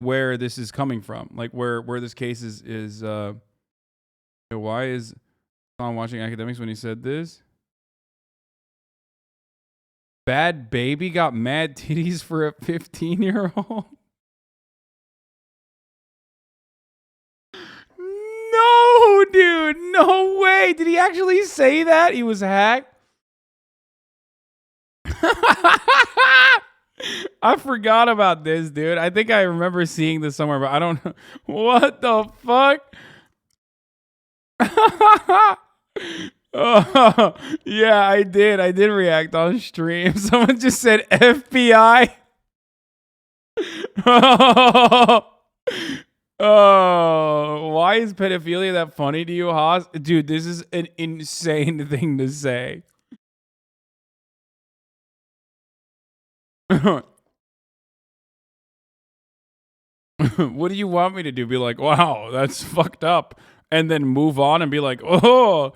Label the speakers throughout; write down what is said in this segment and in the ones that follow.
Speaker 1: where this is coming from, like where this case is why is Sean watching academics when he said this? Bad baby got mad titties for a 15-year-old. No, dude, no way. Did he actually say that? He was hacked? I forgot about this, dude. I think I remember seeing this somewhere, but I don't know. What the fuck? Oh, yeah, I did. I did react on stream. Someone just said FBI. Oh, why is pedophilia that funny to you, Haas? Dude, this is an insane thing to say. What do you want me to do? Be like, wow, that's fucked up. And then move on and be like, oh,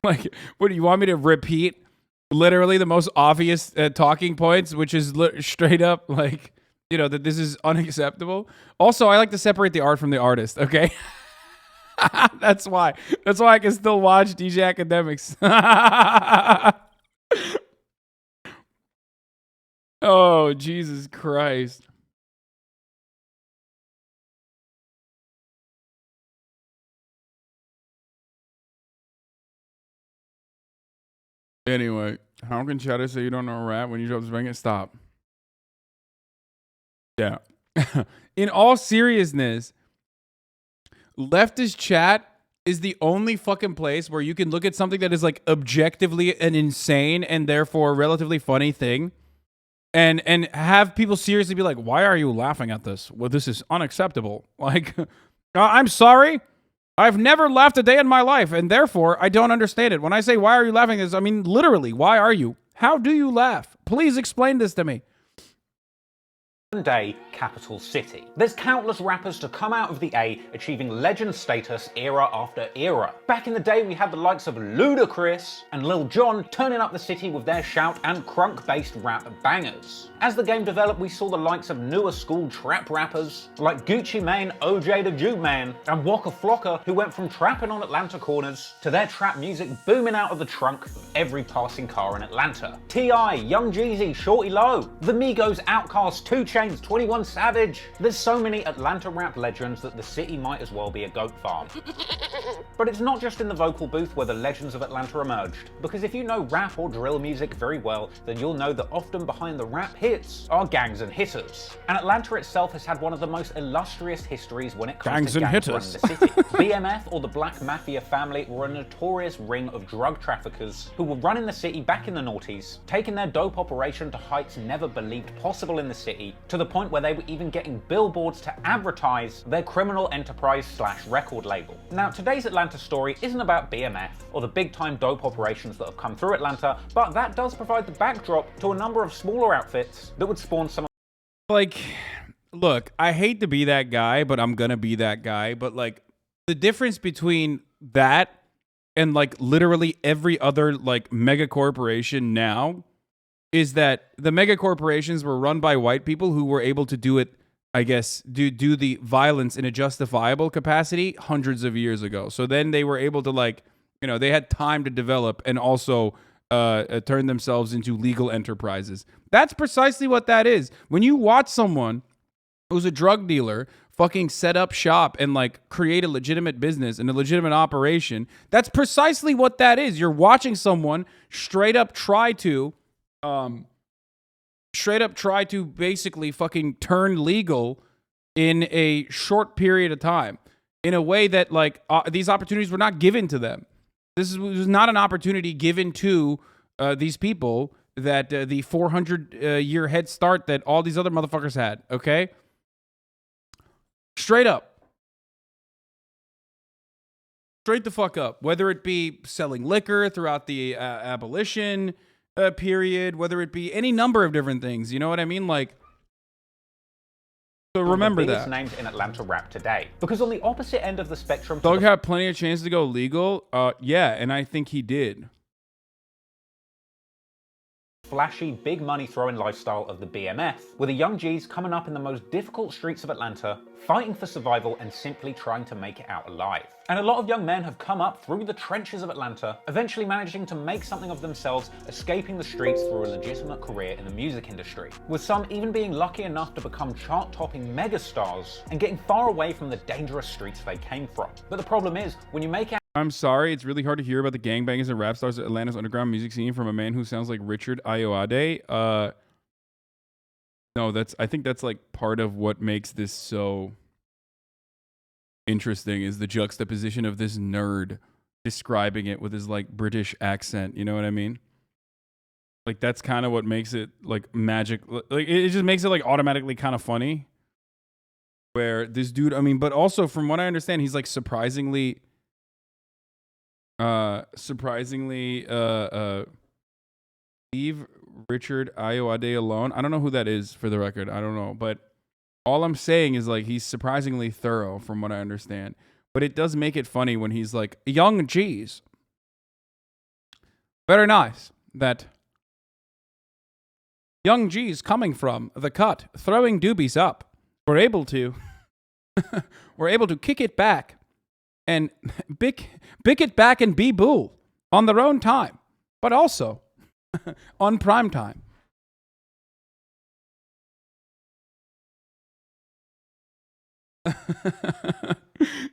Speaker 1: like, what do you want me to repeat? Literally the most obvious talking points, which is straight up like, you know, that this is unacceptable. Also, I like to separate the art from the artist, okay? That's why. That's why I can still watch DJ Academics. Oh, Jesus Christ. Anyway, how can Chatter say you don't know rap when you drop this bang it? Stop. Yeah. In all seriousness, leftist chat is the only fucking place where you can look at something that is like objectively an insane and therefore relatively funny thing and have people seriously be like, why are you laughing at this? Well, this is unacceptable. Like, I'm sorry. I've never laughed a day in my life, and therefore I don't understand it. When I say, why are you laughing at this? I mean, literally, why are you? How do you laugh? Please explain this to me.
Speaker 2: Day capital city. There's countless rappers to come out of the A, achieving legend status era after era. Back in the day, we had the likes of Ludacris and Lil Jon turning up the city with their shout and crunk-based rap bangers. As the game developed, we saw the likes of newer school trap rappers like Gucci Mane, OJ the Jude Man, and Waka Flocka, who went from trapping on Atlanta corners to their trap music booming out of the trunk of every passing car in Atlanta. T.I., Young Jeezy, Shorty Low, The Migos, Outkast, 2 Chainz, 21 Savage. There's so many Atlanta rap legends that the city might as well be a goat farm. But it's not just in the vocal booth where the legends of Atlanta emerged, because if you know rap or drill music very well, then you'll know that often behind the rap hits are gangs and hitters. And Atlanta itself has had one of the most illustrious histories when it comes to gangs running the city. BMF, or the Black Mafia family, were a notorious ring of drug traffickers who were running the city back in the noughties, taking their dope operation to heights never believed possible in the city, to the point where they were even getting billboards to advertise their criminal enterprise / record label. Now, today's Atlanta story isn't about BMF or the big time dope operations that have come through Atlanta, but that does provide the backdrop to a number of smaller outfits that would spawn some.
Speaker 1: Like, look, I hate to be that guy, but I'm gonna be that guy. But like, the difference between that and like literally every other like mega corporation now is that the mega corporations were run by white people who were able to do it, I guess, do the violence in a justifiable capacity hundreds of years ago. So then they were able to, like, you know, they had time to develop and also turn themselves into legal enterprises. That's precisely what that is. When you watch someone who's a drug dealer fucking set up shop and like create a legitimate business and a legitimate operation, that's precisely what that is. You're watching someone straight up try to basically fucking turn legal in a short period of time in a way that like these opportunities were not given to them. This was not an opportunity given to these people that the 400-year head start that all these other motherfuckers had, okay? Straight up. Straight the fuck up. Whether it be selling liquor throughout the abolition period, whether it be any number of different things, you know what I mean? Like, so remember that.
Speaker 2: The biggest names in Atlanta rap today, because on the opposite end of the spectrum,
Speaker 1: Thug had plenty of chance to go legal. Yeah, and I think he did.
Speaker 2: flashy, big money throwing lifestyle of the BMF, with the young G's coming up in the most difficult streets of Atlanta, fighting for survival and simply trying to make it out alive. And a lot of young men have come up through the trenches of Atlanta, eventually managing to make something of themselves, escaping the streets through a legitimate career in the music industry, with some even being lucky enough to become chart-topping megastars and getting far away from the dangerous streets they came from. But the problem is, when you make out
Speaker 1: I'm sorry, it's really hard to hear about the gangbangers and rap stars at Atlanta's underground music scene from a man who sounds like Richard Ayoade. No, I think that's like part of what makes this so interesting is the juxtaposition of this nerd describing it with his like British accent. You know what I mean? Like that's kind of what makes it like magic. Like it just makes it like automatically kind of funny. Where this dude, I mean, but also from what I understand, he's like surprisingly leave Richard Ayoade alone. I don't know who that is, for the record. I don't know, but all I'm saying is like he's surprisingly thorough from what I understand. But it does make it funny when he's like, young G's. Very nice that young G's coming from the cut, throwing doobies up. We're able to kick it back and bick it back and be boo on their own time, but also on prime time.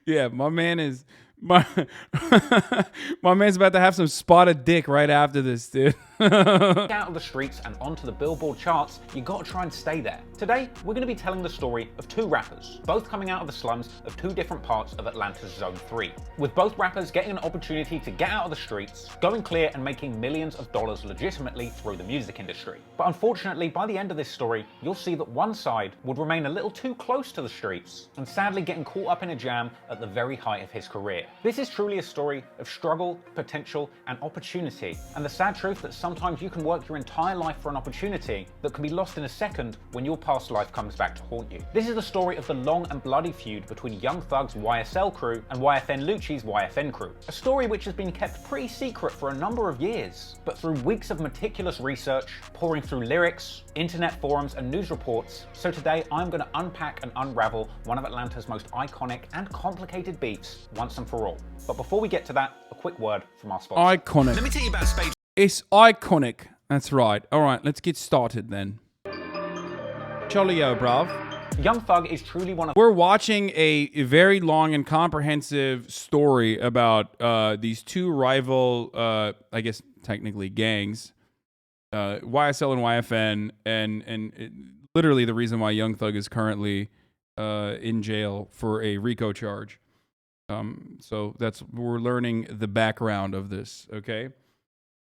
Speaker 1: Yeah, my man's about to have some spotted dick right after this, dude.
Speaker 2: out of the streets and onto the Billboard charts, you gotta try and stay there. Today, we're gonna be telling the story of two rappers, both coming out of the slums of two different parts of Atlanta's Zone 3, with both rappers getting an opportunity to get out of the streets, going clear and making millions of dollars legitimately through the music industry. But unfortunately, by the end of this story, you'll see that one side would remain a little too close to the streets, and sadly getting caught up in a jam at the very height of his career. This is truly a story of struggle, potential, and opportunity, and the sad truth that sometimes you can work your entire life for an opportunity that can be lost in a second when your past life comes back to haunt you. This is the story of the long and bloody feud between Young Thug's YSL crew and YFN Lucci's YFN crew. A story which has been kept pretty secret for a number of years, but through weeks of meticulous research, pouring through lyrics, internet forums, and news reports, so today I'm going to unpack and unravel one of Atlanta's most iconic and complicated beefs once and for all. But before we get to that, a quick word from our sponsor.
Speaker 1: Iconic.
Speaker 2: Let me tell you about Space.
Speaker 1: It's iconic. That's right. All right, let's get started then. Cholio, bruv.
Speaker 2: Young Thug is truly one of...
Speaker 1: We're watching a very long and comprehensive story about these two rival, I guess technically gangs, YSL and YFN, and literally the reason why Young Thug is currently in jail for a RICO charge. So we're learning the background of this, okay?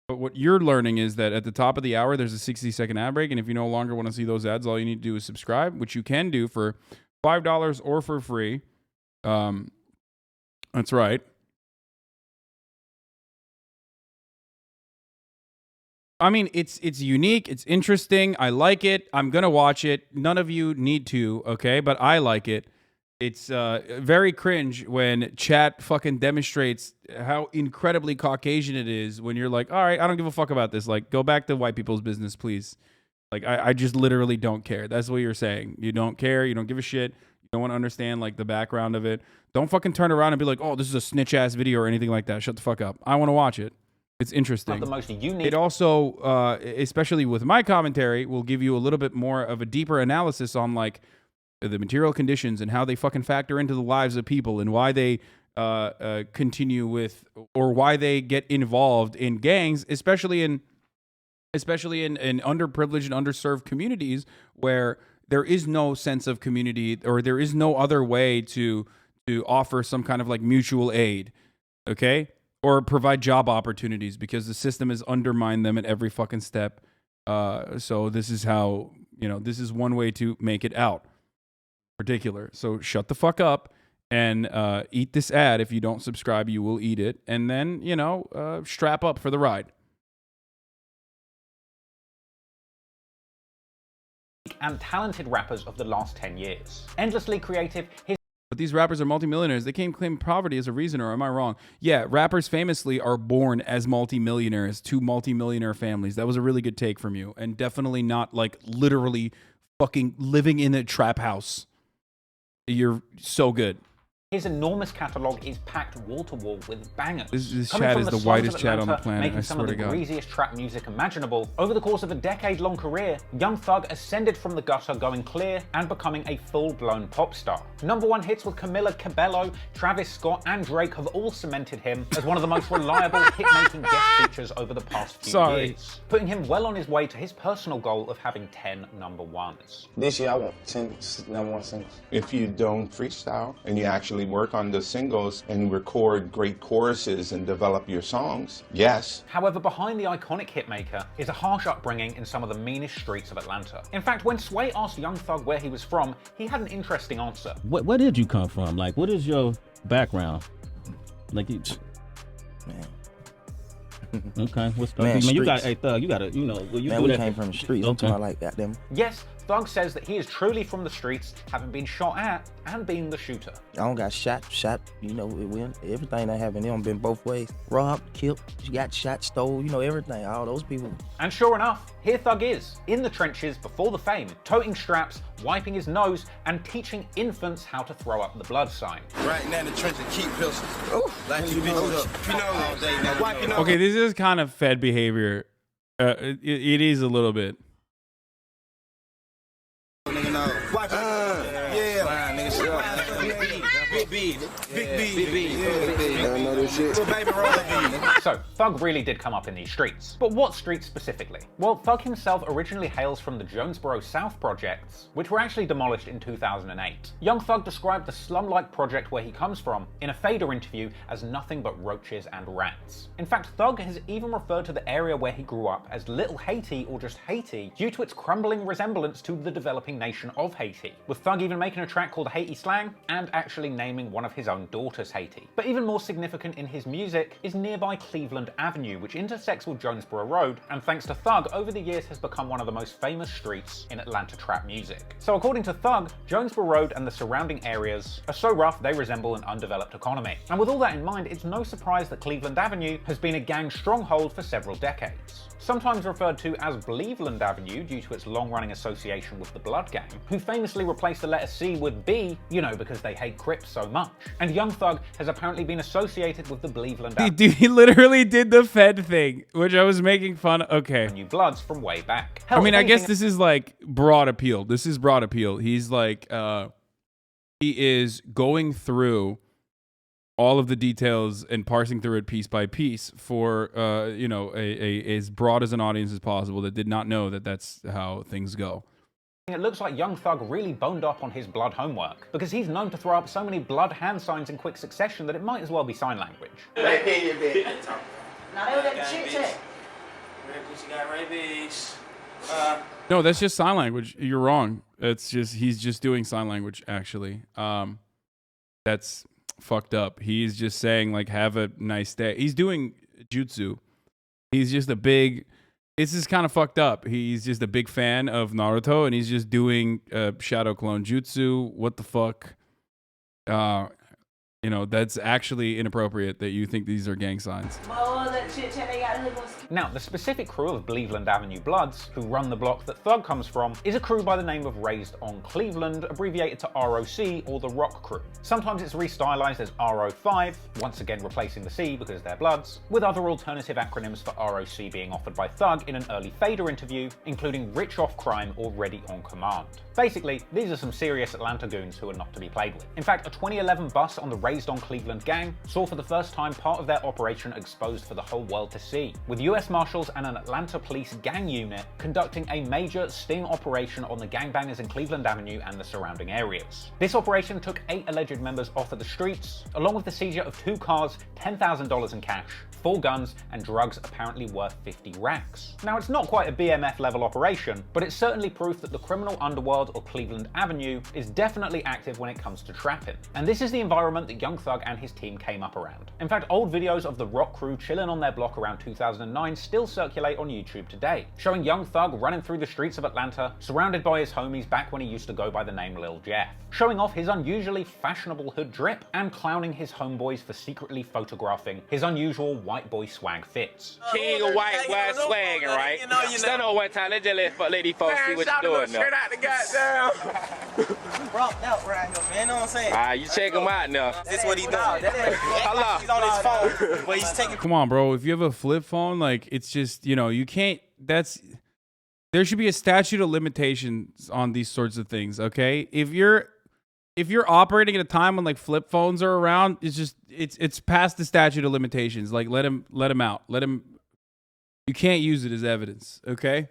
Speaker 1: But what you're learning is that at the top of the hour, there's a 60-second ad break, and if you no longer want to see those ads, all you need to do is subscribe, which you can do for $5 or for free. That's right. I mean, it's unique, it's interesting, I like it, I'm gonna watch it. None of you need to, okay? But I like it. It's very cringe when chat fucking demonstrates how incredibly Caucasian it is when you're like, all right, I don't give a fuck about this. Like, go back to white people's business, please. Like, I just literally don't care. That's what you're saying. You don't care. You don't give a shit. You don't want to understand, like, the background of it. Don't fucking turn around and be like, oh, this is a snitch-ass video or anything like that. Shut the fuck up. I want to watch it. It's interesting.
Speaker 2: The most unique.
Speaker 1: It also, especially with my commentary, will give you a little bit more of a deeper analysis on, like, the material conditions and how they fucking factor into the lives of people and why they continue with or why they get involved in gangs, especially in underprivileged and underserved communities where there is no sense of community or there is no other way to offer some kind of like mutual aid, okay? Or provide job opportunities because the system has undermined them at every fucking step. So this is how, this is one way to make it out. Particular. So shut the fuck up and eat this ad. If you don't subscribe, you will eat it. And then, strap up for the ride.
Speaker 2: And talented rappers of the last 10 years. Endlessly creative, his
Speaker 1: But these rappers are multimillionaires. They can't claim poverty as a reason, or am I wrong? Yeah, rappers famously are born as multimillionaires to multimillionaire families. That was a really good take from you. And definitely not like literally fucking living in a trap house. You're so good.
Speaker 2: His enormous catalogue is packed wall to wall with bangers.
Speaker 1: This chat is the whitest chat on the planet, I swear to God.
Speaker 2: Making some of the greasiest trap music imaginable. Over the course of a decade-long career, Young Thug ascended from the gutter, going clear and becoming a full-blown pop star. #1 hits with Camila Cabello, Travis Scott, and Drake have all cemented him as one of the most reliable hit-making guest features over the past few years, putting him well on his way to his personal goal of having 10 #1s.
Speaker 3: This year I want 10 #1 singles.
Speaker 4: If you don't freestyle and you actually work on the singles and record great choruses and develop your songs, yes.
Speaker 2: However, behind the iconic hitmaker is a harsh upbringing in some of the meanest streets of Atlanta. In fact, when Sway asked Young Thug where he was from, he had an interesting answer.
Speaker 5: Where did you come from? Like, what is your background? Like, man. Okay, what's the man? You got, hey Thug, you gotta, you know, you
Speaker 3: man, we came from the streets. Okay. I'm like that, them.
Speaker 2: Yes, Thug says that he is truly from the streets, having been shot at and being the shooter.
Speaker 3: I don't got shot, you know, everything that happened, it don't been both ways. Robbed, killed, you got shot, stole, you know, everything, all those people.
Speaker 2: And sure enough, here Thug is, in the trenches before the fame, toting straps, wiping his nose, and teaching infants how to throw up the blood sign.
Speaker 6: Right now in the trenches, keep pistols. Like you bitches up. You know all day, now wipe your nose.
Speaker 1: Okay, this is kind of Fed behavior. It is a little bit.
Speaker 2: So, Thug really did come up in these streets. But what streets specifically? Well, Thug himself originally hails from the Jonesboro South projects, which were actually demolished in 2008. Young Thug described the slum-like project where he comes from in a Fader interview as nothing but roaches and rats. In fact, Thug has even referred to the area where he grew up as Little Haiti or just Haiti due to its crumbling resemblance to the developing nation of Haiti, with Thug even making a track called Haiti Slang and actually naming one of his own daughters Haiti. But even more significant in his music is nearby Cleveland Avenue, which intersects with Jonesboro Road, and thanks to Thug, over the years has become one of the most famous streets in Atlanta trap music. So according to Thug, Jonesboro Road and the surrounding areas are so rough they resemble an undeveloped economy. And with all that in mind, it's no surprise that Cleveland Avenue has been a gang stronghold for several decades. Sometimes referred to as Bleveland Avenue due to its long-running association with the Blood Gang, who famously replaced the letter C with B, you know, because they hate Crips so much. And Young Thug has apparently been associated with the Bleveland Avenue.
Speaker 1: Dude, he literally did the Fed thing, which I was making fun of. Okay.
Speaker 2: New Bloods from way back. Hell,
Speaker 1: I mean, I guess this is like broad appeal. This is broad appeal. He's like, he is going through all of the details and parsing through it piece by piece for, you know, as broad as an audience as possible that did not know that that's how things go.
Speaker 2: It looks like Young Thug really boned up on his blood homework, because he's known to throw up so many blood hand signs in quick succession that it might as well be sign language.
Speaker 7: Now they don't get the shit check. Got rabies.
Speaker 1: No, that's just sign language. You're wrong. It's just, he's just doing sign language, actually. That's fucked up. He's just saying, like, have a nice day. He's doing jutsu. He's just a big... This is kind of fucked up. He's just a big fan of Naruto, and he's just doing shadow clone jutsu. What the fuck? You know, that's actually inappropriate that you think these are gang signs.
Speaker 2: Now, the specific crew of Bleveland Avenue Bloods, who run the block that Thug comes from, is a crew by the name of Raised on Cleveland, abbreviated to ROC, or the Rock Crew. Sometimes it's restylized as RO5, once again replacing the C because they're Bloods, with other alternative acronyms for ROC being offered by Thug in an early Fader interview, including Rich Off Crime or Ready on Command. Basically, these are some serious Atlanta goons who are not to be played with. In fact, a 2011 bus on the Raised on Cleveland gang saw for the first time part of their operation exposed for the whole world to see, with US Marshals and an Atlanta police gang unit conducting a major sting operation on the gangbangers in Cleveland Avenue and the surrounding areas. This operation took 8 alleged members off of the streets, along with the seizure of 2 cars, $10,000 in cash, 4 guns, and drugs apparently worth 50 racks. Now, it's not quite a BMF level operation, but it's certainly proof that the criminal underworld Boulevard or Cleveland Avenue is definitely active when it comes to trapping. And this is the environment that Young Thug and his team came up around. In fact, old videos of the Rock crew chilling on their block around 2009 still circulate on YouTube today, showing Young Thug running through the streets of Atlanta, surrounded by his homies back when he used to go by the name Lil Jeff, showing off his unusually fashionable hood drip and clowning his homeboys for secretly photographing his unusual white boy swag fits.
Speaker 8: King of white boy swagging, right? Stand on one time, let these folks see what you're doing now.
Speaker 6: Out the goddamn.
Speaker 7: Rocked out right here, man. You know what I'm saying?
Speaker 8: You check him out now.
Speaker 7: This is what he doing.
Speaker 8: Hello.
Speaker 7: He's on his phone, but he's taking.
Speaker 1: Come on, bro. If you have a flip phone, like, it's just, you know, you can't, there should be a statute of limitations on these sorts of things, okay? If you're operating at a time when like flip phones are around, it's past the statute of limitations. Like, let him out. You can't use it as evidence, okay?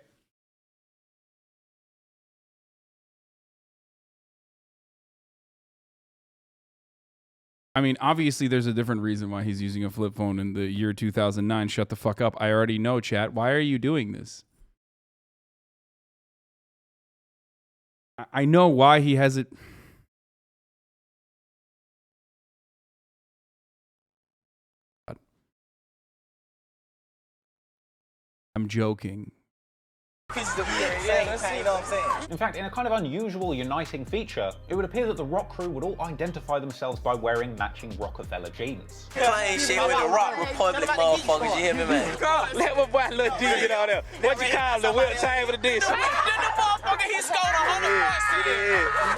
Speaker 1: I mean, obviously there's a different reason why he's using a flip phone in the year 2009. Shut the fuck up. I already know, chat. Why are you doing this? I know why he has it. I'm joking.
Speaker 7: Pieces of me at the same time, you know what I'm saying?
Speaker 2: In fact, in a kind of unusual uniting feature, it would appear that the Rock crew would all identify themselves by wearing matching Rockefeller jeans.
Speaker 7: Playing shit with the Rock Republic motherfuckers, you hear me, man?
Speaker 8: Let my boy Lil D get on there. What you call him? The Will Chamber of this?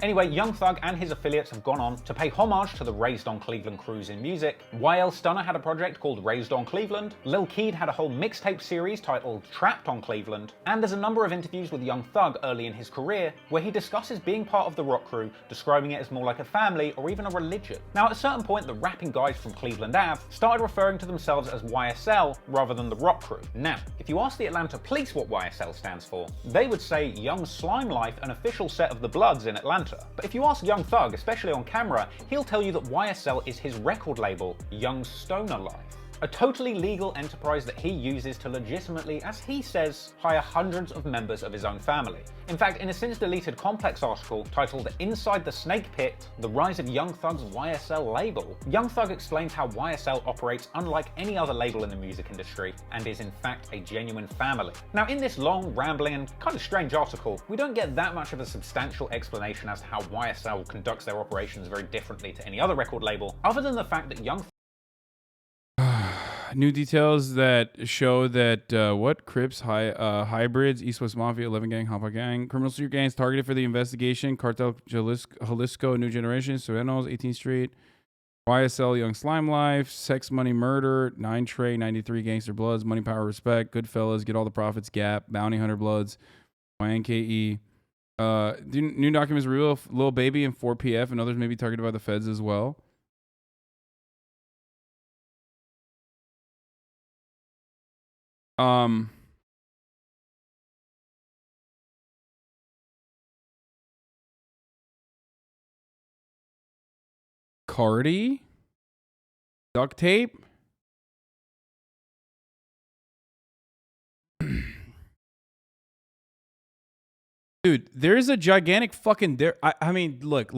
Speaker 2: Anyway, Young Thug and his affiliates have gone on to pay homage to the Raised on Cleveland crews in music. YL Stunner had a project called Raised on Cleveland. Lil Keed had a whole mixtape series titled Trapped on Cleveland. And there's a number of interviews with Young Thug early in his career where he discusses being part of the Rock crew, describing it as more like a family or even a religion. Now, at a certain point, the rapping guys from Cleveland Ave started referring to themselves as YSL rather than the Rock crew. Now, if you ask the Atlanta police what YSL stands for, they would say Young Slime Life, an official set of the Bloods in Atlanta. But if you ask Young Thug, especially on camera, he'll tell you that YSL is his record label, Young Stoner Life. A totally legal enterprise that he uses to legitimately, as he says, hire hundreds of members of his own family. In fact, in a since deleted Complex article titled Inside the Snake Pit, The Rise of Young Thug's YSL Label, Young Thug explains how YSL operates unlike any other label in the music industry and is in fact a genuine family. Now, in this long, rambling and kind of strange article, we don't get that much of a substantial explanation as to how YSL conducts their operations very differently to any other record label, other than the fact that Young
Speaker 1: New details that show that what Crips, hybrids, East West Mafia, 11 Gang, Hoppa Gang, criminal street gangs targeted for the investigation, Cartel Jalisco, New Generation, Serenos, 18th Street, YSL, Young Slime Life, Sex Money Murder, 9 Trey, 93 Gangster Bloods, Money Power Respect, Goodfellas, Get All the Profits, Gap, Bounty Hunter Bloods, YNKE. New documents reveal Lil Baby and 4PF and others may be targeted by the feds as well. Cardi? Duct tape? Dude, there's a gigantic fucking... I mean, look.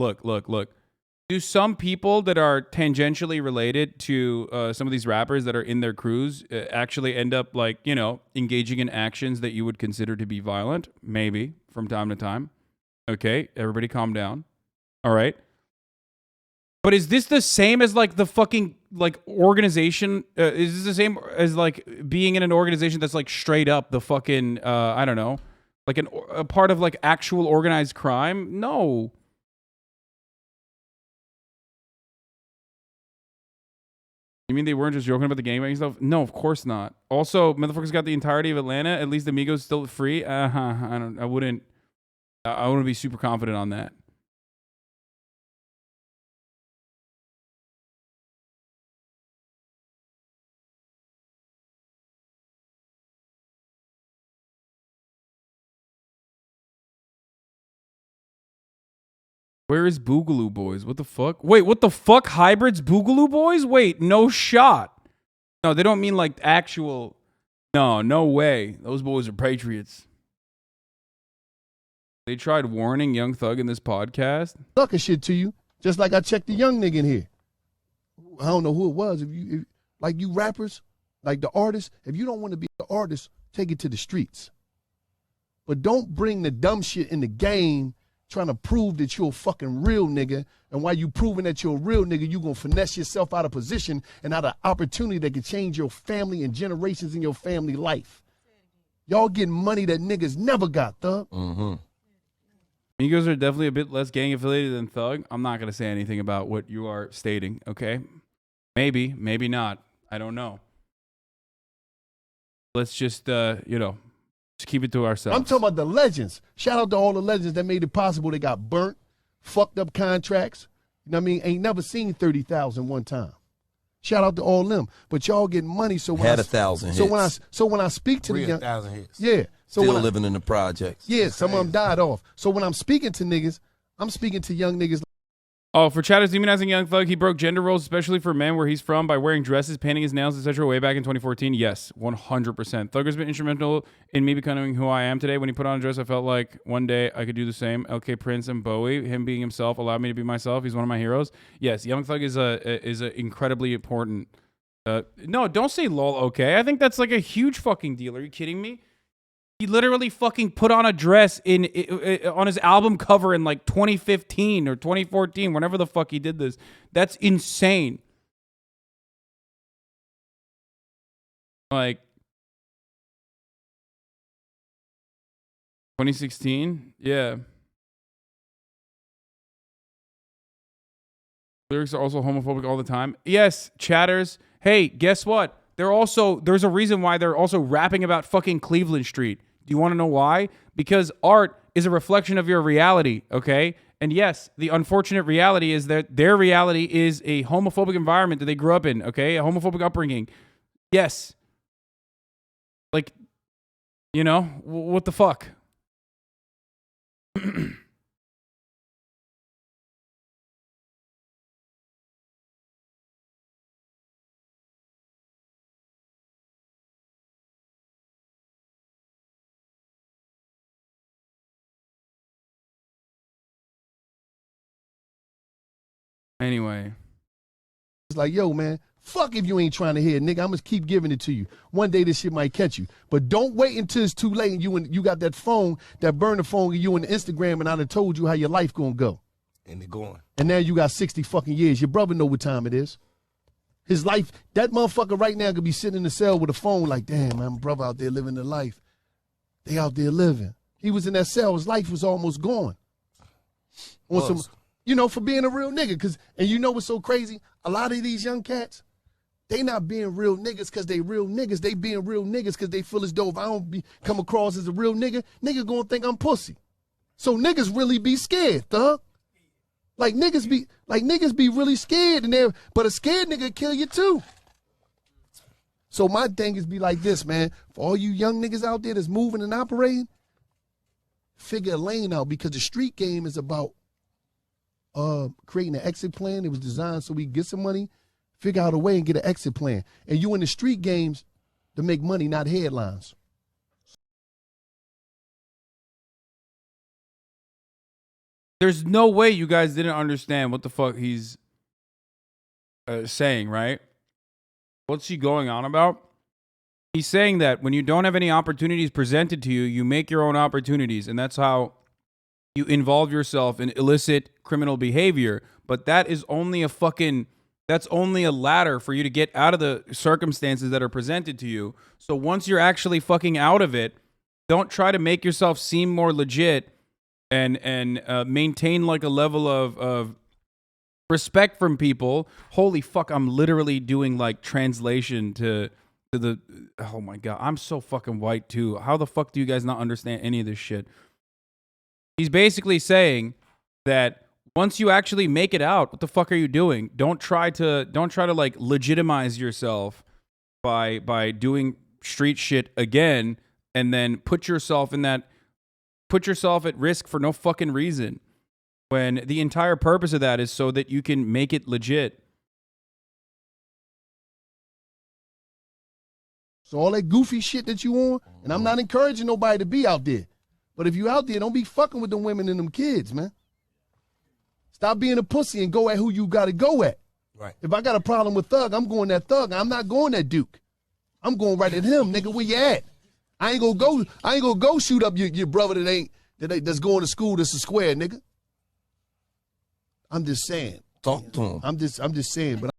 Speaker 1: Do some people that are tangentially related to some of these rappers that are in their crews actually end up, like, you know, engaging in actions that you would consider to be violent? Maybe, from time to time. Okay, everybody calm down. All right. But is this the same as, like, the fucking, like, organization? Is this the same as, like, being in an organization that's, like, straight up the fucking, I don't know, like a part of, like, actual organized crime? No. You mean they weren't just joking about the gangbang stuff? No, of course not. Also, motherfuckers got the entirety of Atlanta. At least the Migos still free. I wouldn't be super confident on that. Where is Boogaloo Boys? What the fuck? Wait, what the fuck? Hybrids Boogaloo Boys? Wait, no shot. No, they don't mean like actual. No way. Those boys are patriots. They tried warning Young Thug in this podcast.
Speaker 9: Sucker shit to you, just like I checked the young nigga in here. I don't know who it was. If like you rappers, like the artists, if you don't want to be the artist, take it to the streets. But don't bring the dumb shit in the game trying to prove that you're a fucking real nigga. And while you proving that you're a real nigga, you going to finesse yourself out of position and out of opportunity that can change your family and generations in your family life. Y'all getting money that niggas never got, Thug.
Speaker 3: Mm-hmm.
Speaker 1: Migos are definitely a bit less gang affiliated than Thug. I'm not going to say anything about what you are stating, okay? Maybe, maybe not. I don't know. Let's just, just keep it to ourselves.
Speaker 9: I'm talking about the legends. Shout out to all the legends that made it possible. They got burnt, fucked up contracts. You know what I mean? Ain't never seen 30,000 one time. Shout out to all them. But y'all getting money, so when
Speaker 3: Had 1,000 hits.
Speaker 9: When I speak to the young,
Speaker 6: 1,000 hits.
Speaker 9: yeah. So
Speaker 3: Still
Speaker 9: when
Speaker 3: living in the projects.
Speaker 9: yeah, some of them died off. So when I'm speaking to niggas, I'm speaking to young niggas.
Speaker 1: Oh, for Chatters demonizing Young Thug, he broke gender roles, especially for men where he's from, by wearing dresses, painting his nails, etc. way back in 2014. Yes, 100%. Thug has been instrumental in me becoming who I am today. When he put on a dress, I felt like one day I could do the same. LK Prince and Bowie, him being himself, allowed me to be myself. He's one of my heroes. Yes, Young Thug is a incredibly important. No, don't say lol. Okay, I think that's like a huge fucking deal. Are you kidding me? He literally fucking put on a dress on his album cover in like 2015 or 2014, whenever the fuck he did this. That's insane. Like 2016, yeah. Lyrics are also homophobic all the time. Yes, Chatters. Hey, guess what? There's a reason why they're also rapping about fucking Cleveland Street. Do you want to know why? Because art is a reflection of your reality, okay? And yes, the unfortunate reality is that their reality is a homophobic environment that they grew up in, okay? A homophobic upbringing. Yes. Like, what the fuck? Anyway.
Speaker 9: It's like, yo, man, fuck if you ain't trying to hear, nigga. I'm going to keep giving it to you. One day this shit might catch you. But don't wait until it's too late and you got that phone, that burner phone, and you on Instagram, and I done told you how your life going to go.
Speaker 6: And they're going.
Speaker 9: And now you got 60 fucking years. Your brother know what time it is. His life, that motherfucker right now could be sitting in the cell with a phone like, damn, man, my brother out there living the life. They out there living. He was in that cell. His life was almost gone. For being a real nigga. And you know what's so crazy? A lot of these young cats, they not being real niggas because they real niggas. They being real niggas because they feel as though if I don't come across as a real nigga gonna think I'm pussy. So niggas really be scared, Thug. Like niggas be really scared, but a scared nigga kill you too. So my thing is be like this, man. For all you young niggas out there that's moving and operating, figure a lane out, because the street game is about creating an exit plan. It was designed so we get some money, figure out a way and get an exit plan. And you in the street games to make money, not headlines.
Speaker 1: There's no way you guys didn't understand what the fuck he's saying, right? What's he going on about? He's saying that when you don't have any opportunities presented to you, you make your own opportunities, and that's how you involve yourself in illicit criminal behavior. But that is only that's only a ladder for you to get out of the circumstances that are presented to you. So once you're actually fucking out of it, don't try to make yourself seem more legit and maintain like a level of respect from people. Holy fuck, I'm literally doing like translation to the, oh my God, I'm so fucking white too. How the fuck do you guys not understand any of this shit? He's basically saying that once you actually make it out, what the fuck are you doing? Don't try to like legitimize yourself by doing street shit again, and then put yourself at risk for no fucking reason, when the entire purpose of that is so that you can make it legit.
Speaker 9: So all that goofy shit that you on, and I'm not encouraging nobody to be out there, But if you out there, don't be fucking with them women and them kids, man. Stop being a pussy and go at who you got to go at.
Speaker 6: Right.
Speaker 9: If I got a problem with Thug, I'm going at Thug. I'm not going at Duke. I'm going right at him, nigga. Where you at? I ain't gonna go shoot up your brother that's going to school that's a square, nigga. I'm just saying.
Speaker 6: Talk to him.
Speaker 9: I'm just saying, but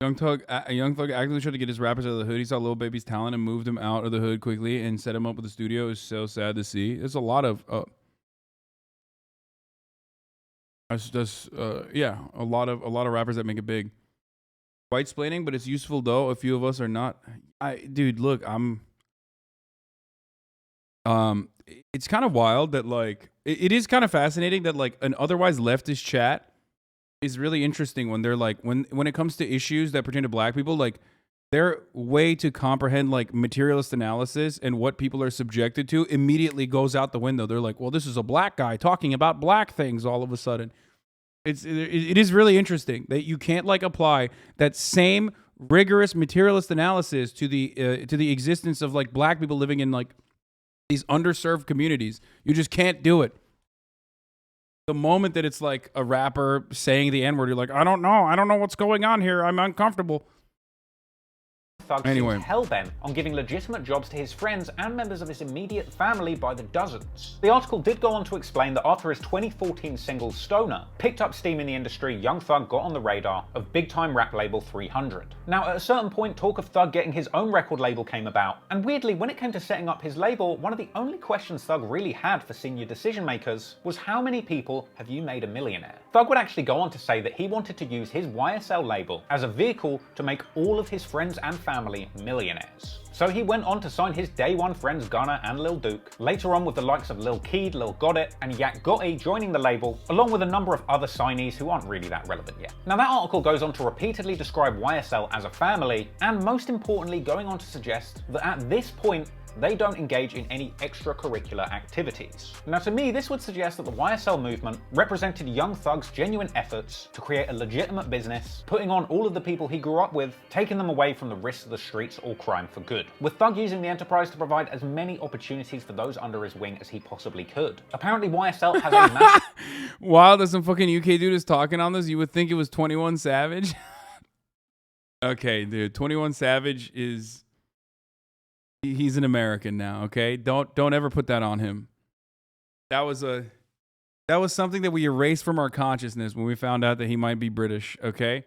Speaker 1: Young Thug actually tried to get his rappers out of the hood. He saw Lil Baby's talent and moved him out of the hood quickly and set him up with the studio. It's so sad to see. There's a lot of yeah, a lot of rappers that make it big. White splaining, but it's useful though. A few of us are not. Dude, look, it's kind of wild that like it is kind of fascinating that like an otherwise leftist chat is really interesting when they're like when it comes to issues that pertain to black people, like their way to comprehend like materialist analysis and what people are subjected to immediately goes out the window. They're like, well, this is a black guy talking about black things all of a sudden. It is really interesting that you can't like apply that same rigorous materialist analysis to the existence of like black people living in like these underserved communities. You just can't do it. The moment that it's like a rapper saying the N-word, you're like, I don't know what's going on here. I'm uncomfortable.
Speaker 2: Thug seems hell-bent on giving legitimate jobs to his friends and members of his immediate family by the dozens. The article did go on to explain that after his 2014 single Stoner picked up steam in the industry, Young Thug got on the radar of big-time rap label 300. Now, at a certain point, talk of Thug getting his own record label came about, and weirdly, when it came to setting up his label, one of the only questions Thug really had for senior decision-makers was how many people have you made a millionaire? Thug would actually go on to say that he wanted to use his YSL label as a vehicle to make all of his friends and family millionaires. So he went on to sign his day one friends Gunna and Lil Duke, later on with the likes of Lil Keed, Lil Gotit, and Yak Gotti joining the label, along with a number of other signees who aren't really that relevant yet. Now that article goes on to repeatedly describe YSL as a family, and most importantly going on to suggest that at this point, they don't engage in any extracurricular activities. Now to me, this would suggest that the YSL movement represented Young Thug's genuine efforts to create a legitimate business, putting on all of the people he grew up with, taking them away from the risks of the streets or crime for good, with Thug using the enterprise to provide as many opportunities for those under his wing as he possibly could. Apparently YSL has a massive...
Speaker 1: While there's some fucking UK dude is talking on this, you would think it was 21 Savage. Okay, dude, 21 Savage is... He's an American now, okay? Don't ever put that on him. That was something that we erased from our consciousness when we found out that he might be British, okay?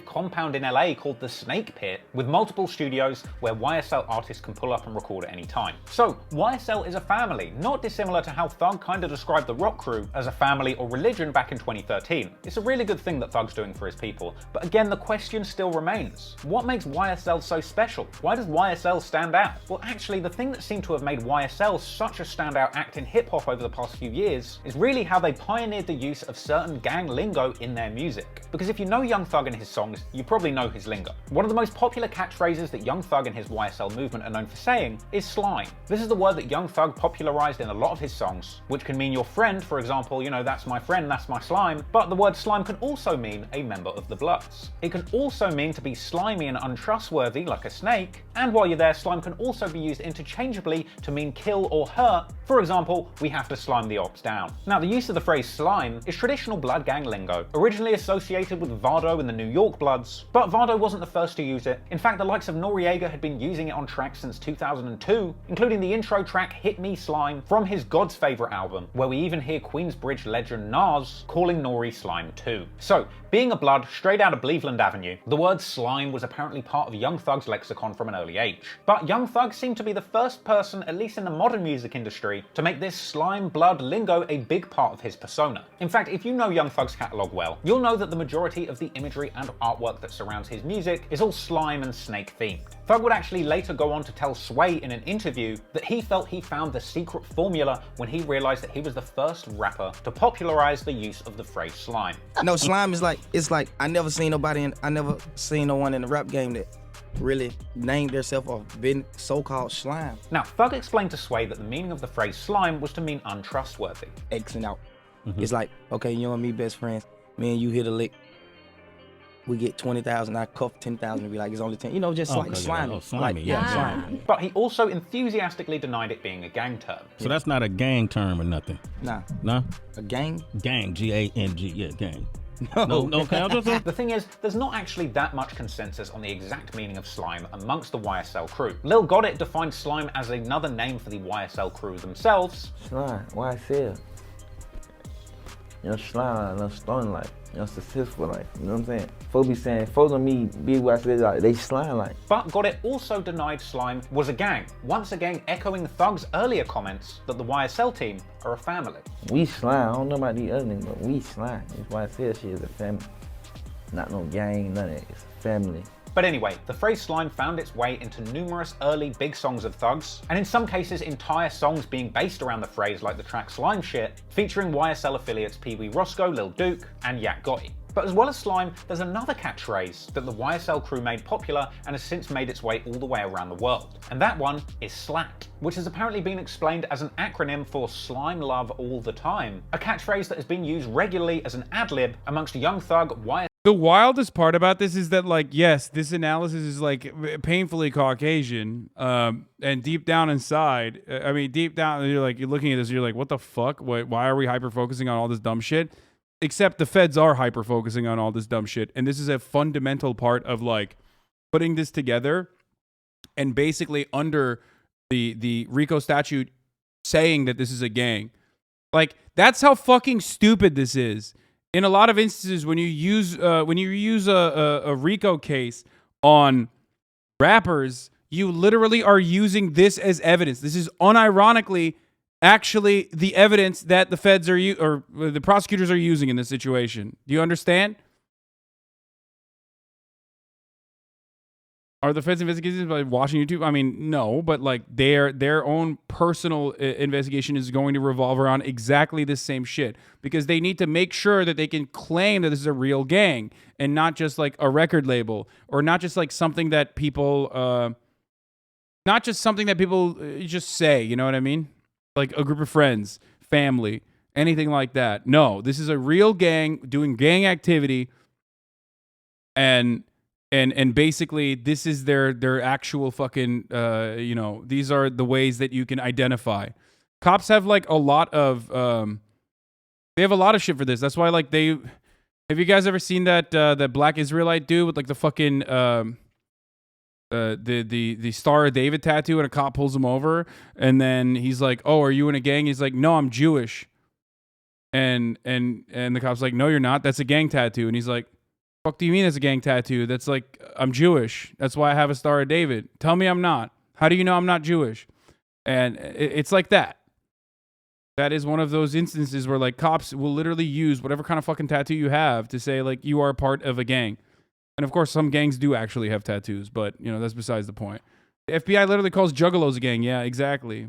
Speaker 2: Compound in LA called the Snake Pit, with multiple studios where YSL artists can pull up and record at any time. So YSL is a family, not dissimilar to how Thug kind of described the rock crew as a family or religion back in 2013. It's a really good thing that Thug's doing for his people, but again the question still remains. What makes YSL so special? Why does YSL stand out? Well actually the thing that seemed to have made YSL such a standout act in hip hop over the past few years is really how they pioneered the use of certain gang lingo in their music. Because if you know Young Thug and his songs, you probably know his lingo. One of the most popular catchphrases that Young Thug and his YSL movement are known for saying is slime. This is the word that Young Thug popularized in a lot of his songs, which can mean your friend, for example, you know, that's my friend, that's my slime, but the word slime can also mean a member of the Bloods. It can also mean to be slimy and untrustworthy like a snake, and while you're there, slime can also be used interchangeably to mean kill or hurt. For example, we have to slime the ops down. Now, the use of the phrase slime is traditional Blood gang lingo, originally associated with Vado and the New York Bloods, but Vado wasn't the first to use it. In fact, the likes of Noriega had been using it on tracks since 2002, including the intro track Hit Me Slime from his God's Favorite album, where we even hear Queensbridge legend Nas calling Nori Slime too. So, being a Blood straight out of Cleveland Avenue, the word slime was apparently part of Young Thug's lexicon from an early age. But Young Thug seemed to be the first person, at least in the modern music industry, to make this slime blood lingo a big part of his persona. In fact, if you know Young Thug's catalogue well, you'll know that the majority of the imagery and artwork that surrounds his music is all slime and snake themed. Thug would actually later go on to tell Sway in an interview that he felt he found the secret formula when he realized that he was the first rapper to popularize the use of the phrase slime.
Speaker 3: No, slime is like, it's like I never seen no one in the rap game that really named themselves or been so-called slime.
Speaker 2: Now, Thug explained to Sway that the meaning of the phrase slime was to mean untrustworthy.
Speaker 3: Xing out. It's like, okay, you and me best friends. Me and you hit a lick. We get 20,000. I cuff 10,000 and be like, it's only 10. You know, just like slimy.
Speaker 5: Oh, slimy,
Speaker 3: Like,
Speaker 5: yeah.
Speaker 3: slimy.
Speaker 2: But he also enthusiastically denied it being a gang term.
Speaker 5: So that's not a gang term or nothing.
Speaker 3: Nah.
Speaker 5: No?
Speaker 3: A gang?
Speaker 5: Gang, G-A-N-G, yeah, gang.
Speaker 3: No.
Speaker 5: No,
Speaker 2: The thing is, there's not actually that much consensus on the exact meaning of slime amongst the YSL crew. Lil Got It defined slime as another name for the YSL crew themselves.
Speaker 10: Slime, YSL. You know, slime, you know, stone like, you know, successful like, you know what I'm saying? Folks be saying, folks on me, be YSL, like, they slime like.
Speaker 2: But Got It also denied slime was a gang, once again echoing Thug's earlier comments that the YSL team are a family.
Speaker 10: We slime, I don't know about these other niggas, but we slime. This YSL shit is a family. Not no gang, none of it, it's a family.
Speaker 2: But anyway, the phrase slime found its way into numerous early big songs of Thug's, and in some cases entire songs being based around the phrase like the track Slime Shit, featuring YSL affiliates Pee Wee Roscoe, Lil Duke, and Yak Gotti. But as well as slime, there's another catchphrase that the YSL crew made popular and has since made its way all the way around the world. And that one is SLAT, which has apparently been explained as an acronym for Slime Love All the Time, a catchphrase that has been used regularly as an ad-lib amongst Young Thug, YSL.
Speaker 1: The wildest part about this is that, like, yes, this analysis is like painfully Caucasian, and deep down inside, I mean, deep down, you're looking at this, you're like, what the fuck? Why are we hyper focusing on all this dumb shit? Except the feds are hyper focusing on all this dumb shit, and this is a fundamental part of like putting this together, and basically under the RICO statute saying that this is a gang. Like, that's how fucking stupid this is. In a lot of instances, when you use a RICO case on rappers, you literally are using this as evidence. This is unironically actually the evidence that the feds are or the prosecutors are using in this situation. Do you understand? Are the feds investigating by watching YouTube? I mean, no, but like their own personal investigation is going to revolve around exactly the same shit, because they need to make sure that they can claim that this is a real gang and not just like a record label, or not just like something that people, just say, you know what I mean? Like a group of friends, family, anything like that. No, this is a real gang doing gang activity, and basically this is their actual fucking, these are the ways that you can identify. Cops have like a lot of, they have a lot of shit for this. That's why like have you guys ever seen that Black Israelite dude with like the fucking, the Star of David tattoo, and a cop pulls him over, and then he's like, "Oh, are you in a gang?" He's like, "No, I'm Jewish." And the cop's like, "No, you're not. That's a gang tattoo." And he's like, "Fuck do you mean that's a gang tattoo? That's like, I'm Jewish. That's why I have a Star of David. Tell me I'm not. How do you know I'm not Jewish?" And it's like that. That is one of those instances where like cops will literally use whatever kind of fucking tattoo you have to say like you are a part of a gang. And of course, some gangs do actually have tattoos, but you know, that's besides the point. The FBI literally calls juggalos a gang. Yeah, exactly.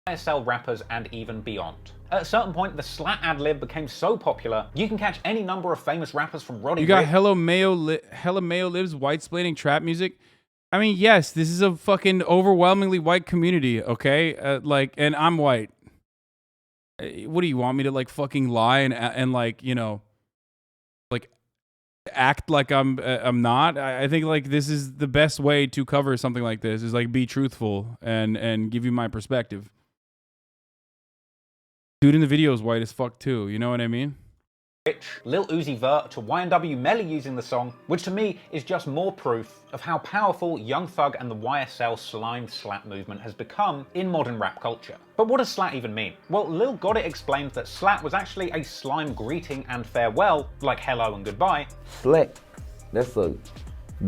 Speaker 2: YSL rappers and even beyond. At a certain point, the SLAT ad-lib became so popular, you can catch any number of famous rappers from Roddy
Speaker 1: You got
Speaker 2: Ricch.
Speaker 1: Hella Mayo Lives white-splaining trap music. I mean, yes, this is a fucking overwhelmingly white community, okay? And I'm white. What do you want me to like fucking lie and like, you know, like act like I'm not? I think like this is the best way to cover something like this, is like be truthful and give you my perspective. Dude in the video is white as fuck too, you know what I mean?
Speaker 2: Lil Uzi Vert to YNW Melly using the song, which to me is just more proof of how powerful Young Thug and the YSL slime SLAT movement has become in modern rap culture. But what does SLAT even mean? Well, Lil Got It explained that SLAT was actually a slime greeting and farewell, like hello and goodbye.
Speaker 10: Slack, that's a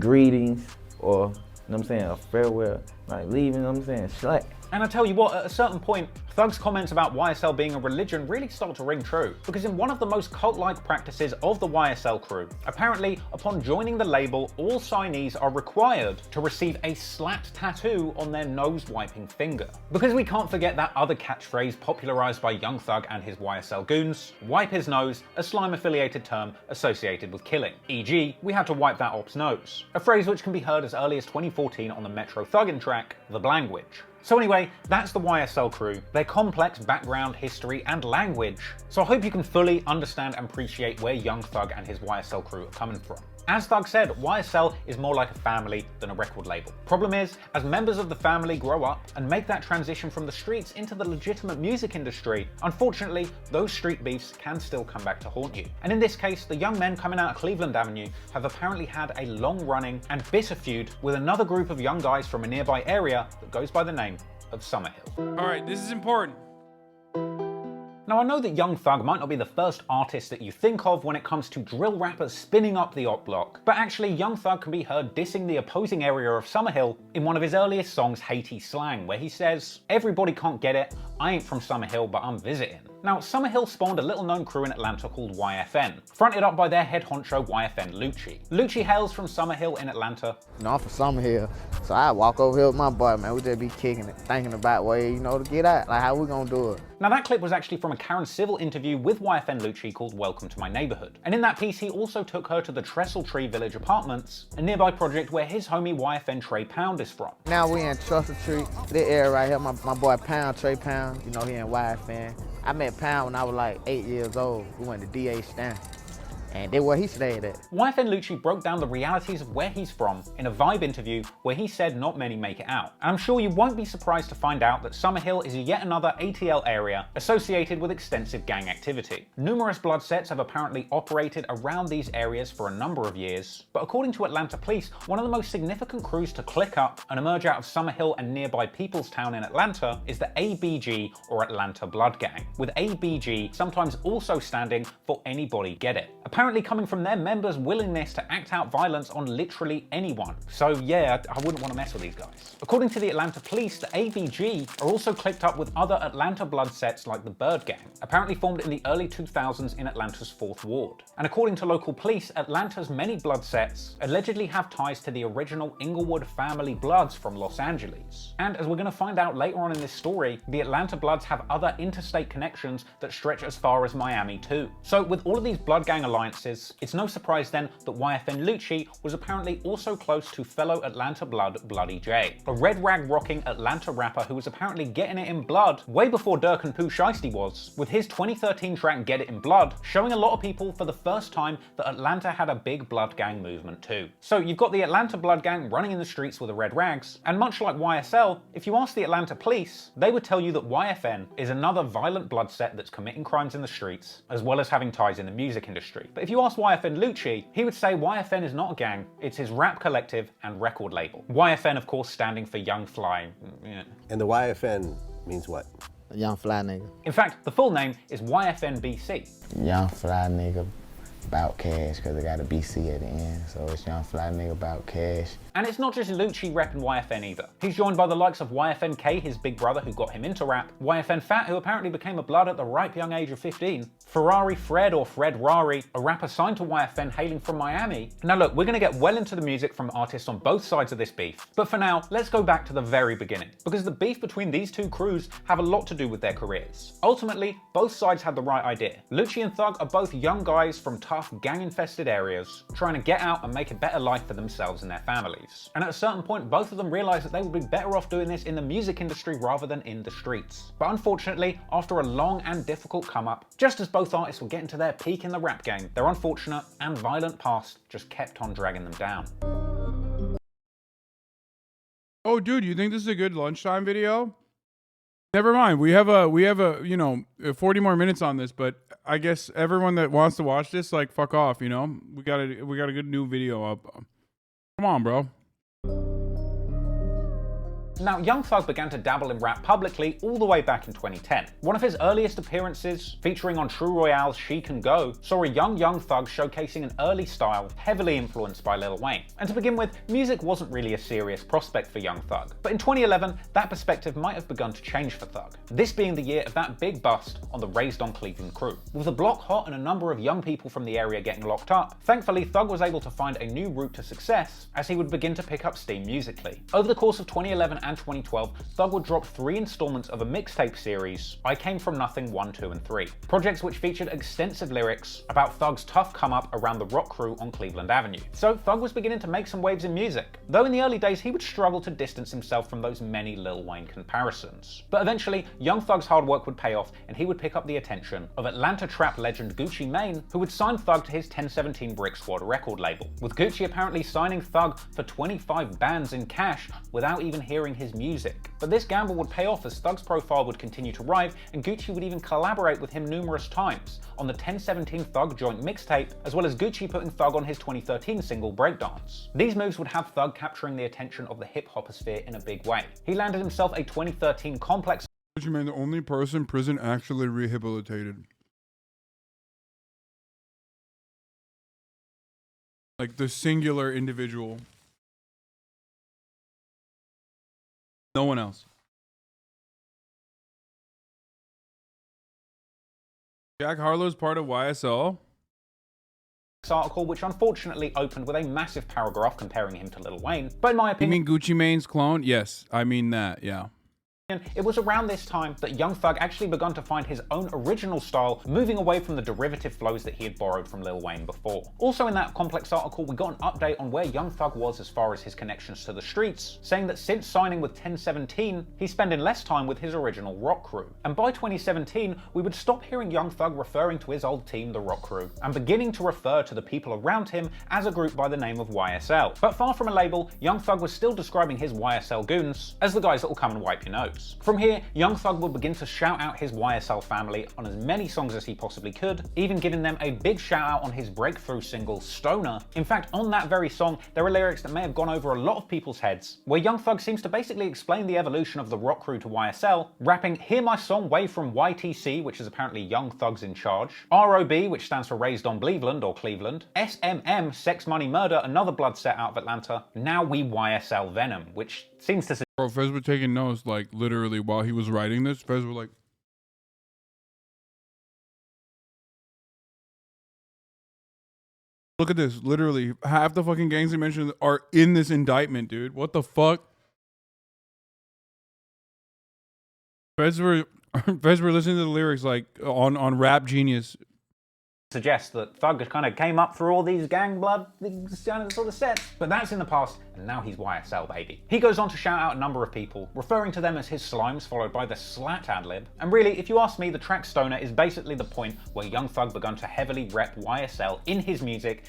Speaker 10: greetings, or, you know what I'm saying, a farewell, like leaving, you know what I'm saying, slack.
Speaker 2: And I tell you what, at a certain point, Thug's comments about YSL being a religion really start to ring true, because in one of the most cult-like practices of the YSL crew, apparently upon joining the label, all signees are required to receive a slat tattoo on their nose-wiping finger. Because we can't forget that other catchphrase popularized by Young Thug and his YSL goons, wipe his nose, a slime-affiliated term associated with killing. E.g., we had to wipe that op's nose, a phrase which can be heard as early as 2014 on the Metro Thuggin' track, The Blangwich. So anyway, that's the YSL crew, their complex background, history, and language. So I hope you can fully understand and appreciate where Young Thug and his YSL crew are coming from. As Thug said, YSL is more like a family than a record label. Problem is, as members of the family grow up and make that transition from the streets into the legitimate music industry, unfortunately, those street beefs can still come back to haunt you. And in this case, the young men coming out of Cleveland Avenue have apparently had a long-running and bitter feud with another group of young guys from a nearby area that goes by the name of Summerhill.
Speaker 1: All right, this is important.
Speaker 2: Now I know that Young Thug might not be the first artist that you think of when it comes to drill rappers spinning up the op block, but actually Young Thug can be heard dissing the opposing area of Summerhill in one of his earliest songs, Haiti Slang, where he says, "Everybody can't get it, I ain't from Summerhill but I'm visiting." Now, Summerhill spawned a little-known crew in Atlanta called YFN, fronted up by their head honcho YFN Lucci. Lucci hails from Summerhill in Atlanta.
Speaker 11: You know, I'm from Summerhill, so I walk over here with my boy, man. We just be kicking it, thinking about ways, you know, to get out. Like, how we gonna do it?
Speaker 2: Now, that clip was actually from a Karen Civil interview with YFN Lucci called Welcome to My Neighborhood. And in that piece, he also took her to the Trestle Tree Village Apartments, a nearby project where his homie YFN Trey Pound is from.
Speaker 11: Now we in Trestle Tree, this area right here, my boy Pound, Trey Pound, you know, he in YFN. I met Pound when I was like 8 years old. We went to DA Stanton. And that's where he stayed at.
Speaker 2: YFN Lucci broke down the realities of where he's from in a Vibe interview where he said not many make it out. And I'm sure you won't be surprised to find out that Summerhill is yet another ATL area associated with extensive gang activity. Numerous blood sets have apparently operated around these areas for a number of years, but according to Atlanta police, one of the most significant crews to click up and emerge out of Summerhill and nearby Peoplestown in Atlanta is the ABG, or Atlanta Blood Gang, with ABG sometimes also standing for Anybody Get It. Apparently coming from their members' willingness to act out violence on literally anyone. So yeah, I wouldn't want to mess with these guys. According to the Atlanta police, the ABG are also clicked up with other Atlanta blood sets like the Bird Gang, apparently formed in the early 2000s in Atlanta's 4th Ward. And according to local police, Atlanta's many blood sets allegedly have ties to the original Inglewood family Bloods from Los Angeles. And as we're going to find out later on in this story, the Atlanta Bloods have other interstate connections that stretch as far as Miami too. So with all of these blood gang alliances, it's no surprise then that YFN Lucci was apparently also close to fellow Atlanta Blood Bloody J, a red rag rocking Atlanta rapper who was apparently getting it in blood way before Durk and Pooh Shiesty was, with his 2013 track Get It in Blood showing a lot of people for the first time that Atlanta had a big blood gang movement too. So you've got the Atlanta Blood Gang running in the streets with the red rags, and much like YSL, if you ask the Atlanta police, they would tell you that YFN is another violent blood set that's committing crimes in the streets, as well as having ties in the music industry. But if you ask YFN Lucci, he would say YFN is not a gang, it's his rap collective and record label. YFN, of course, standing for Young Fly. Yeah.
Speaker 12: And the YFN means what?
Speaker 11: Young fly nigga.
Speaker 2: In fact, the full name is YFN BC.
Speaker 11: Young fly nigga about cash, because it got a BC at the end, so it's Young fly nigga about cash.
Speaker 2: And it's not just Lucci repping YFN either. He's joined by the likes of YFN K, his big brother who got him into rap, YFN Fat, who apparently became a blood at the ripe young age of 15, Ferrari Fred, or Fred Rari, a rapper signed to YFN hailing from Miami. Now look, we're gonna get well into the music from artists on both sides of this beef, but for now, let's go back to the very beginning, because the beef between these two crews have a lot to do with their careers. Ultimately, both sides had the right idea. Lucci and Thug are both young guys from tough, gang-infested areas, trying to get out and make a better life for themselves and their families. And at a certain point, both of them realized that they would be better off doing this in the music industry rather than in the streets. But unfortunately, after a long and difficult come up, just as both artists were getting to their peak in the rap game, their unfortunate and violent past just kept on dragging them down.
Speaker 1: Oh, dude, you think this is a good lunchtime video? Never mind. We have a you know 40 more minutes on this, but I guess everyone that wants to watch this, like, fuck off. You know, we got a good new video up. Come on, bro.
Speaker 2: Now, Young Thug began to dabble in rap publicly all the way back in 2010. One of his earliest appearances, featuring on True Royale's She Can Go, saw a young Thug showcasing an early style heavily influenced by Lil Wayne. And to begin with, music wasn't really a serious prospect for Young Thug. But in 2011, that perspective might have begun to change for Thug. This being the year of that big bust on the Raised on Cleveland crew. With the block hot and a number of young people from the area getting locked up, thankfully Thug was able to find a new route to success as he would begin to pick up steam musically. Over the course of 2011 and 2012, Thug would drop 3 installments of a mixtape series, I Came From Nothing 1, 2 and 3. Projects which featured extensive lyrics about Thug's tough come up around the rock crew on Cleveland Avenue. So Thug was beginning to make some waves in music, though in the early days he would struggle to distance himself from those many Lil Wayne comparisons. But eventually, Young Thug's hard work would pay off and he would pick up the attention of Atlanta trap legend Gucci Mane, who would sign Thug to his 1017 Brick Squad record label, with Gucci apparently signing Thug for 25 bands in cash without even hearing his music. But this gamble would pay off as Thug's profile would continue to rise, and Gucci would even collaborate with him numerous times on the 1017 Thug joint mixtape, as well as Gucci putting Thug on his 2013 single Breakdance. These moves would have Thug capturing the attention of the hip-hoposphere in a big way. He landed himself a 2013 Complex.
Speaker 1: Gucci Mane, the only person prison actually rehabilitated. Like the singular individual. No one else. Jack Harlow's part of YSL.
Speaker 2: Article, which unfortunately opened with a massive paragraph comparing him to Lil Wayne, but in my opinion—
Speaker 1: You mean Gucci Mane's clone? Yes, I mean that, yeah.
Speaker 2: It was around this time that Young Thug actually begun to find his own original style, moving away from the derivative flows that he had borrowed from Lil Wayne before. Also in that Complex article, we got an update on where Young Thug was as far as his connections to the streets, saying that since signing with 1017, he's spending less time with his original rock crew. And by 2017, we would stop hearing Young Thug referring to his old team, the rock crew, and beginning to refer to the people around him as a group by the name of YSL. But far from a label, Young Thug was still describing his YSL goons as the guys that will come and wipe your nose. From here, Young Thug would begin to shout out his YSL family on as many songs as he possibly could, even giving them a big shout out on his breakthrough single, Stoner. In fact, on that very song, there are lyrics that may have gone over a lot of people's heads, where Young Thug seems to basically explain the evolution of the rock crew to YSL, rapping, "Hear my song way from YTC," which is apparently Young Thug's in charge, ROB, which stands for Raised on Cleveland or Cleveland, SMM, Sex Money Murder, another blood set out of Atlanta, now we YSL Venom, which seems to—
Speaker 1: Bro, Fez was taking notes, like, literally, while he was writing this. Fez was like... Look at this. Literally, half the fucking gangs he mentioned are in this indictment, dude. What the fuck? Fez were listening to the lyrics, like, on Rap Genius.
Speaker 2: Suggests that Thug kind of came up through all these gang blood sort of sets, but that's in the past, and now he's YSL, baby. He goes on to shout out a number of people, referring to them as his slimes, followed by the slat ad-lib. And really, if you ask me, the track Stoner is basically the point where Young Thug began to heavily rep YSL in his music